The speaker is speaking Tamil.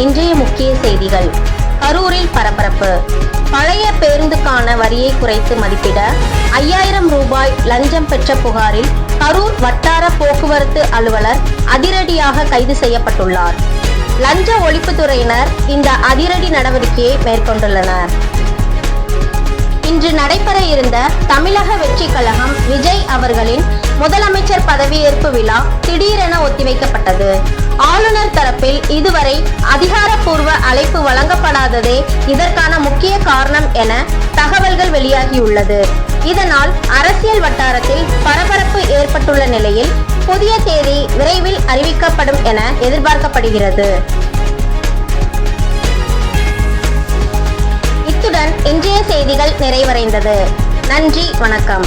இன்றைய முக்கிய செய்திகள். கரூரில் பரபரப்பு. பழைய பேருந்துக்கான வரியை குறைத்து மதிப்பிட 5000 ரூபாய் லஞ்சம் பெற்ற புகாரில் கரூர் வட்டார போக்குவரத்து அலுவலர் அதிரடியாக கைது செய்யப்பட்டுள்ளார். லஞ்ச ஒழிப்புத்துறையினர் இந்த அதிரடி நடவடிக்கையை மேற்கொண்டுள்ளனர். இன்று நடைபெற இருந்த தமிழக வெற்றி கழகம் விஜய் அவர்களின் முதலமைச்சர் பதவியேற்பு விழா திடீரென ஒத்திவைக்கப்பட்டது. ஆளுநர் தரப்பில் இதுவரை அதிகாரப்பூர்வ அழைப்பு வழங்கப்படாததே இதற்கான முக்கிய காரணம் என தகவல்கள் வெளியாகியுள்ளது. இதனால் அரசியல் வட்டாரத்தில் பரபரப்பு ஏற்பட்டுள்ள நிலையில் புதிய தேதி விரைவில் அறிவிக்கப்படும் என எதிர்பார்க்கப்படுகிறது. இத்துடன் இன்றைய செய்திகள் நிறைவடைந்தது. நன்றி, வணக்கம்.